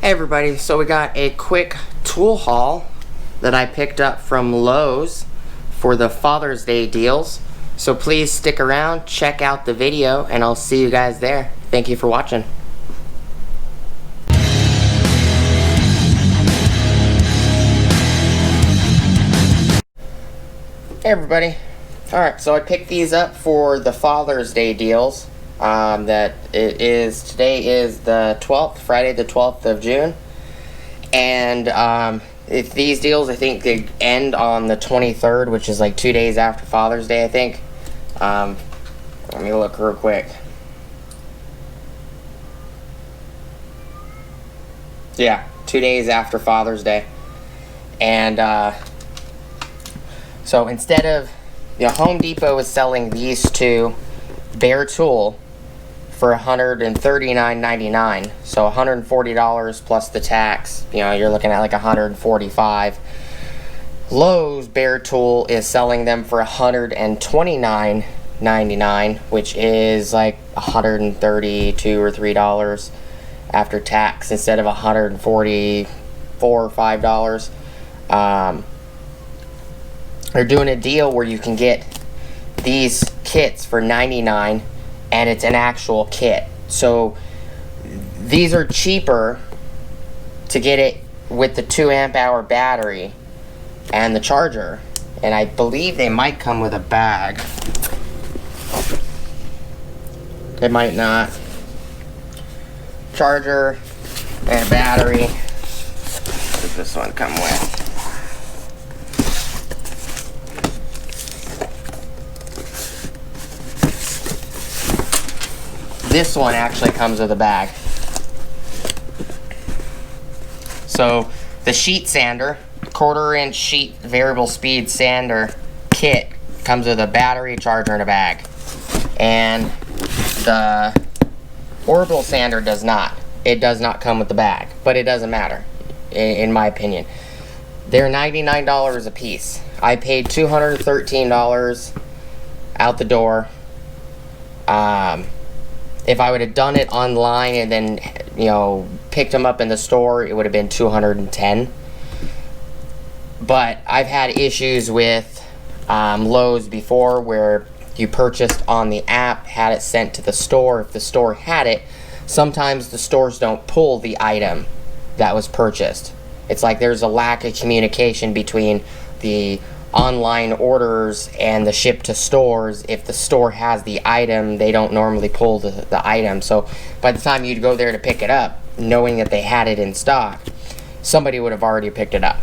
Hey everybody, so we got a quick tool haul that I picked up from Lowe's for the Father's Day deals. So please stick around, check out the video, and I'll see you guys there. Thank you for watching. Hey everybody. Alright, so I picked these up for the Father's Day deals. Today is the 12th, Friday the 12th of June. And these deals, I think they end on the 23rd, which is like 2 days after Father's Day, I think. Let me look real quick. Yeah, 2 days after Father's Day. And so instead of, Home Depot is selling these two bare tool for $139.99, so $140 plus the tax. You're looking at like $145. Lowe's bare tool is selling them for $129.99, which is like $132 or $3 after tax instead of $144 or $5. They're doing a deal where you can get these kits for $99, and it's an actual kit. So these are cheaper to get it with the 2 amp hour battery and the charger, and I believe they might come with a bag. They might not. Charger and a battery. What does this one come with? This one actually comes with a bag. So the sheet sander, 1/4 inch sheet variable speed sander kit, comes with a battery, charger, and a bag. And the Orbital sander does not. It does not come with the bag, but it doesn't matter, in my opinion. They're $99 a piece. I paid $213 out the door. If I would have done it online and then, picked them up in the store, it would have been $210. But I've had issues with Lowe's before where you purchased on the app, had it sent to the store. If the store had it, sometimes the stores don't pull the item that was purchased. It's like there's a lack of communication between the online orders and the ship to stores. If the store has the item, they don't normally pull the item. So by the time you'd go there to pick it up, knowing that they had it in stock, somebody would have already picked it up.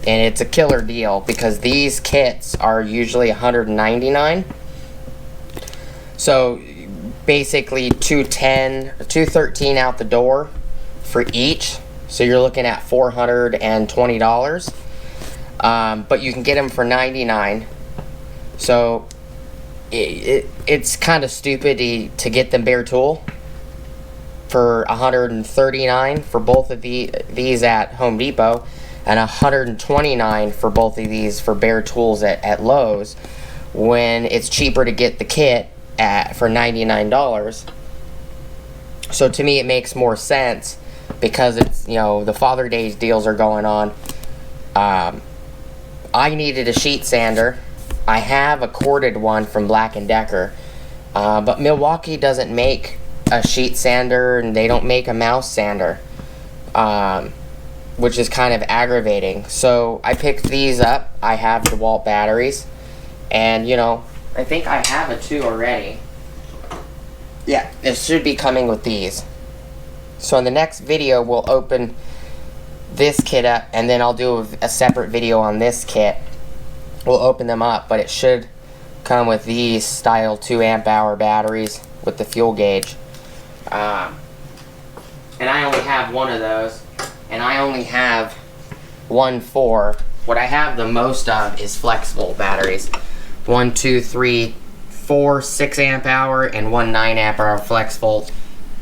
And it's a killer deal because these kits are usually $199. So basically $213 out the door for each. So you're looking at $420. But you can get them for $99. So it's kind of stupid to get them bare tool for $139 for both of these at Home Depot, and $129 for both of these for bare tools at Lowe's, when it's cheaper to get the kit for $99. So to me it makes more sense because it's, the Father's Day deals are going on. I needed a sheet sander. I have a corded one from Black & Decker, but Milwaukee doesn't make a sheet sander, and they don't make a mouse sander, which is kind of aggravating. So I picked these up. I have Dewalt batteries, and I think I have a 2 already. Yeah, it should be coming with these. So in the next video we'll open this kit up, and then I'll do a separate video on this kit. We'll open them up, but it should come with these style 2 amp hour batteries with the fuel gauge. And I only have one of those, and I only have 1.4. What I have the most of is flexible batteries. 1, 2, 3, 4 6 amp hour and 1 9 amp hour flex volt,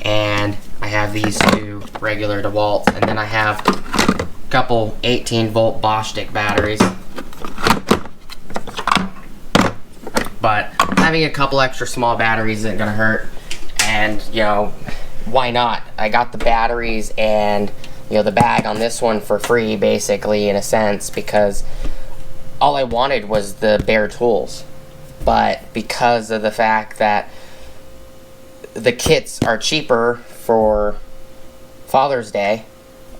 and I have these 2 regular DeWalt, and then I have a couple 18 volt Bosch stick batteries. But having a couple extra small batteries isn't gonna hurt, and why not? I got the batteries and the bag on this one for free, basically, in a sense, because all I wanted was the bare tools. But because of the fact that the kits are cheaper for Father's Day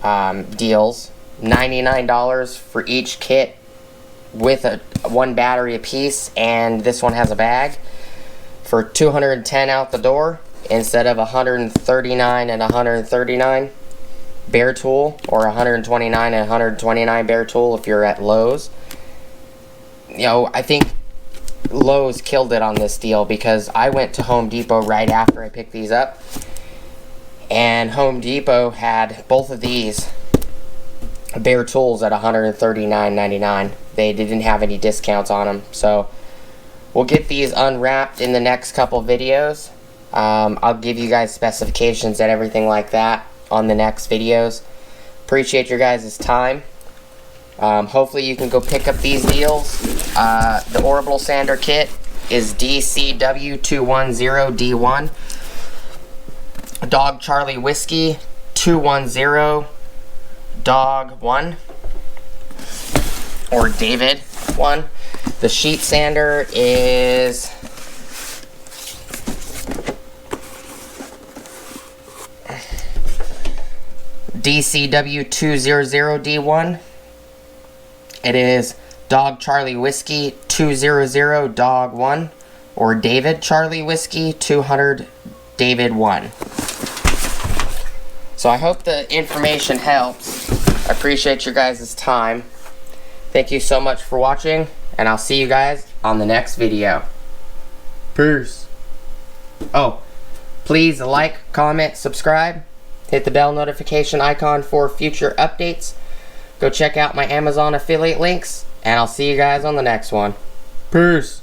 deals, $99 for each kit with one battery apiece, and this one has a bag for $210 out the door instead of $139 and $139 bare tool, or $129 and $129 bare tool if you're at Lowe's. I think Lowe's killed it on this deal, because I went to Home Depot right after I picked these up, and Home Depot had both of these bare tools at $139.99. They didn't have any discounts on them, so we'll get these unwrapped in the next couple videos. I'll give you guys specifications and everything like that on the next videos. Appreciate your guys' time. Hopefully you can go pick up these deals. The Orbital sander kit is DCW210D1. Dog Charlie Whiskey 210 Dog 1, or David 1. The sheet sander is DCW200D1. It is Dog Charlie Whiskey 200 Dog 1, or David Charlie Whiskey 200 David 1. So I hope the information helps. I appreciate your guys' time. Thank you so much for watching, and I'll see you guys on the next video. Peace. Oh, please like, comment, subscribe. Hit the bell notification icon for future updates. Go check out my Amazon affiliate links, and I'll see you guys on the next one. Peace.